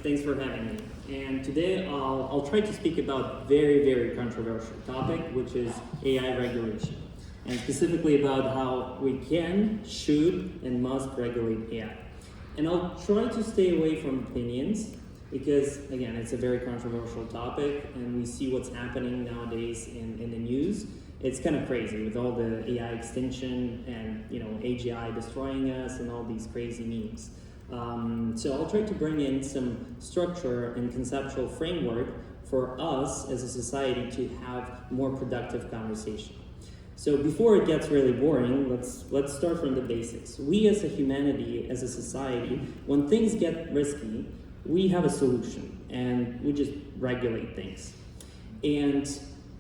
Thanks for having me. And today I'll try to speak about a very controversial topic, which is AI regulation. And specifically about how we can, should, and must regulate AI. And I'll try to stay away from opinions because, again, it's a very controversial topic and we see what's happening nowadays in the news. It's kind of crazy with all the AI extinction and, AGI destroying us and all these crazy memes. So I'll try to bring in some structure and conceptual framework for us as a society to have more productive conversation. So before it gets really boring, let's start from the basics. We as a humanity, as a society, when things get risky, we have a solution and we just regulate things. And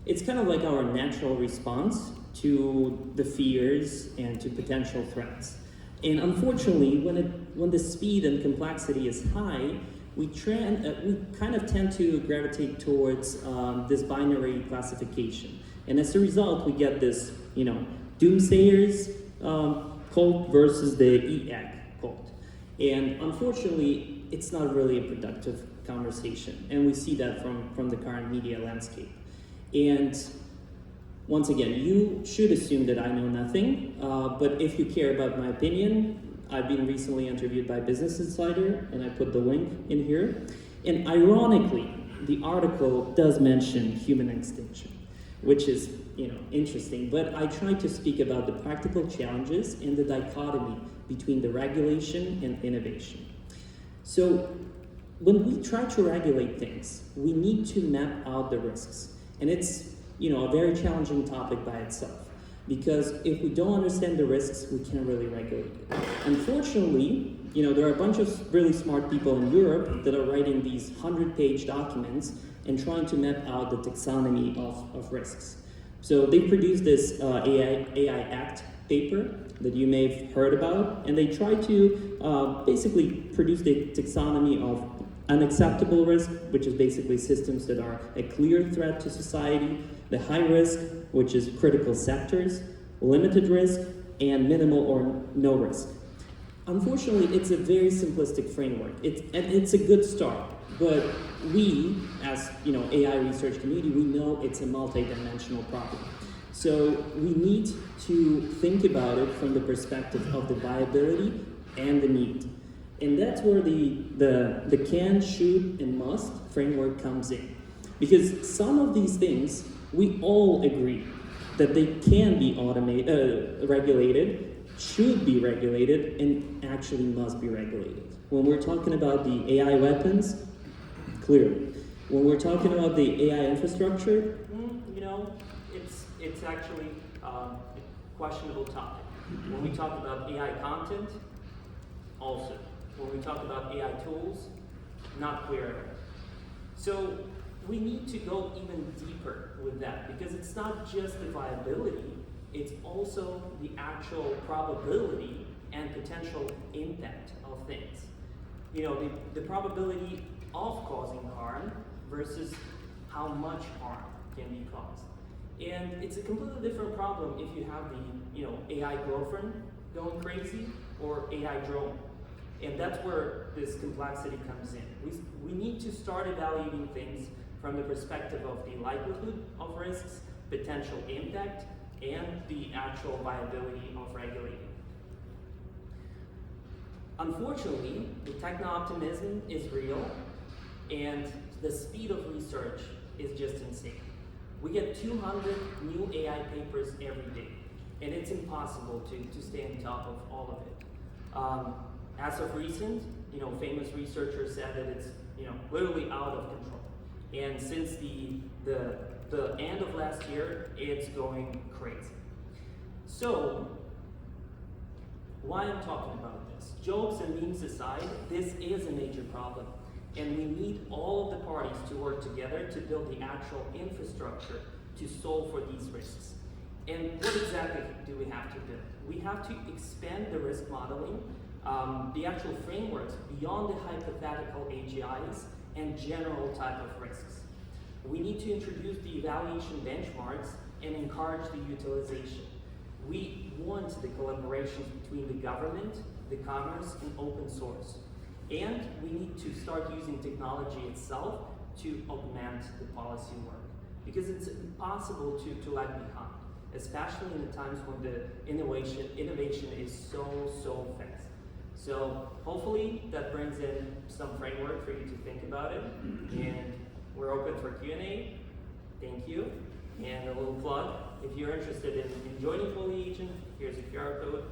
it's kind of like our natural response to the fears and to potential threats. And unfortunately, when the speed and complexity is high, we kind of tend to gravitate towards this binary classification. And as a result, we get this, doomsayers cult versus the EAC cult. And unfortunately, it's not really a productive conversation. And we see that from the current media landscape. And once again, you should assume that I know nothing, but if you care about my opinion, I've been recently interviewed by Business Insider, and I put the link in here. And ironically, the article does mention human extinction, which is, interesting, but I try to speak about the practical challenges and the dichotomy between the regulation and innovation. So when we try to regulate things, we need to map out the risks. And it's, a very challenging topic by itself, because if we don't understand the risks, we can't really regulate it. Unfortunately, there are a bunch of really smart people in Europe that are writing these 100-page documents and trying to map out the taxonomy of risks. So they produced this AI Act paper that you may have heard about, and they try to basically produce the taxonomy of unacceptable risk, which is basically systems that are a clear threat to society, the high risk, which is critical sectors, limited risk, and minimal or no risk. Unfortunately, it's a very simplistic framework. It's a good start, but we, as AI research community, we know it's a multi-dimensional problem. So we need to think about it from the perspective of the viability and the need. And that's where the can, should, and must framework comes in. Because some of these things, we all agree that they can be regulated, should be regulated, and actually must be regulated. When we're talking about the AI weapons, clearly. When we're talking about the AI infrastructure, it's actually a questionable topic. When we talk about AI content, also. When we talk about AI tools, not clear. So we need to go even deeper with that, because it's not just the viability, it's also the actual probability and potential impact of things. The probability of causing harm versus how much harm can be caused. And it's a completely different problem if you have the AI girlfriend going crazy or AI drone. And that's where this complexity comes in. We need to start evaluating things from the perspective of the likelihood of risks, potential impact, and the actual viability of regulating. Unfortunately, the techno-optimism is real, and the speed of research is just insane. We get 200 new AI papers every day, and it's impossible to stay on top of all of it. As of recent, famous researchers said that it's, literally out of control. And since the end of last year, it's going crazy. So, why I'm talking about this? Jokes and memes aside, this is a major problem. And we need all of the parties to work together to build the actual infrastructure to solve for these risks. And what exactly do we have to build? We have to expand the risk modeling, the actual frameworks beyond the hypothetical AGIs and general type of risks. We need to introduce the evaluation benchmarks and encourage the utilization. We want the collaborations between the government, the commerce, and open source. And we need to start using technology itself to augment the policy work, because it's impossible to lag behind, especially in the times when the innovation is so fast. So hopefully that brings in some framework for you to think about it, and we're open for Q&A. Thank you. And a little plug, if you're interested in joining Fully Agent, here's a QR code.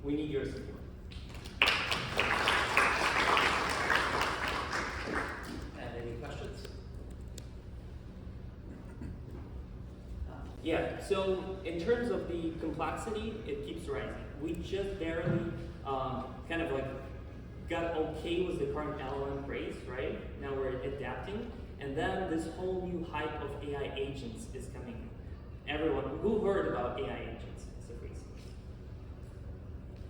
We need your support. And any questions? Yeah, so in terms of the complexity, it keeps rising. We just barely kind of like got okay with the current LLM craze, right? Now we're adapting, and then this whole new hype of AI agents is coming in. Everyone, who heard about AI agents? It's a crazy.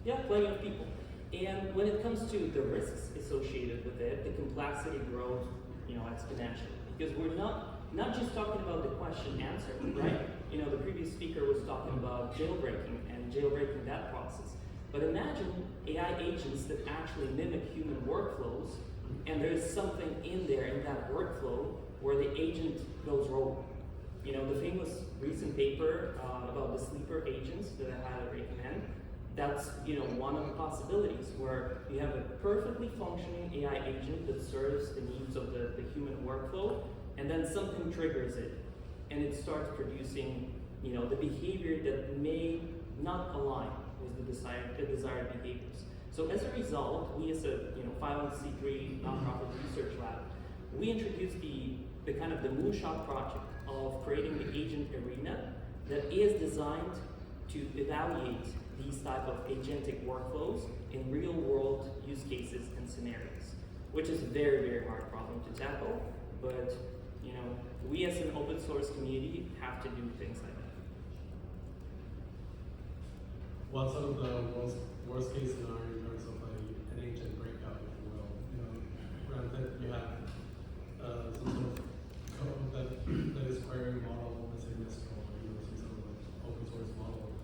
Yeah, plenty of people. And when it comes to the risks associated with it, the complexity grows, exponentially. Because we're not just talking about the question answer, right? The previous speaker was talking about jailbreaking and jailbreaking that process. But imagine AI agents that actually mimic human workflows, and there's something in there in that workflow where the agent goes rogue. The famous recent paper about the sleeper agents that I highly recommend, that's one of the possibilities where you have a perfectly functioning AI agent that serves the needs of the human workflow, and then something triggers it, and it starts producing the behavior that may not align with the desired behaviors. So as a result, we as a 501c3 nonprofit research lab, we introduced the kind of the moonshot project of creating the agent arena that is designed to evaluate these type of agentic workflows in real world use cases and scenarios, which is a very hard problem to tackle, but we as an open source community have to do things like that. What's sort of the worst case scenario in terms of an agent breakout, if you will? Granted you have some sort of code that is querying model, let's say Mistral, or some sort of open source model.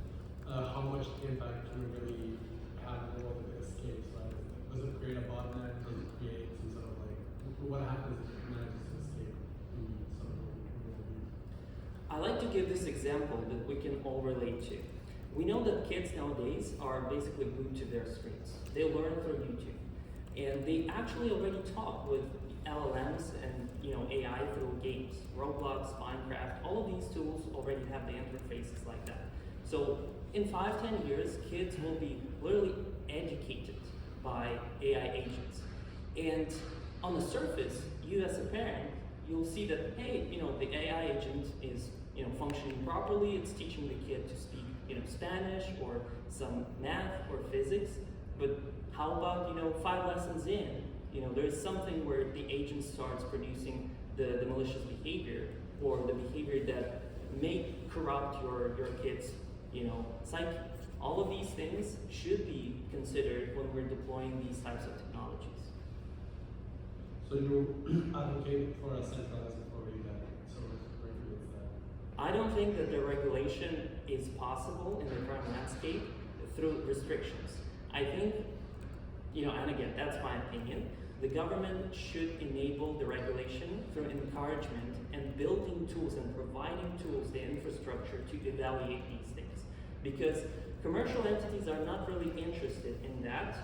How much impact can you really have in the world if it escapes, right? Does it create a botnet? Does it create some sort of what happens if it manages to escape some sort of I like to give this example that we can all relate to. We know that kids nowadays are basically glued to their screens. They learn through YouTube, and they actually already talk with LLMs and AI through games. Roblox, Minecraft, all of these tools already have the interfaces like that. So in 5-10 years, kids will be literally educated by AI agents. And on the surface, you as a parent, you'll see that, hey, the AI agent is functioning properly. It's teaching the kid to speak Spanish or some math or physics. But how about 5 lessons in? There's something where the agent starts producing the malicious behavior, or the behavior that may corrupt your kid's psyche. All of these things should be considered when we're deploying these types of technologies. So you advocate for a centralized authority that sort of regulates that? I don't think that the regulation is possible in the current landscape through restrictions. I think, and again, that's my opinion, the government should enable the regulation through encouragement and building tools and providing tools, the infrastructure to evaluate these things. Because commercial entities are not really interested in that.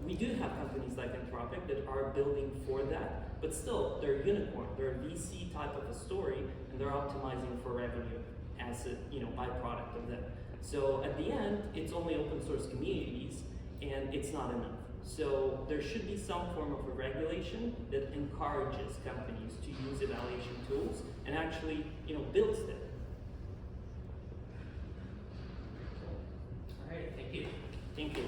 We do have companies like Anthropic that are building for that, but still, they're unicorn, they're a VC type of a story, and they're optimizing for revenue as a byproduct of that. So at the end, it's only open source communities, and it's not enough. So there should be some form of a regulation that encourages companies to use evaluation tools and actually, builds them. All right, thank you. Thank you.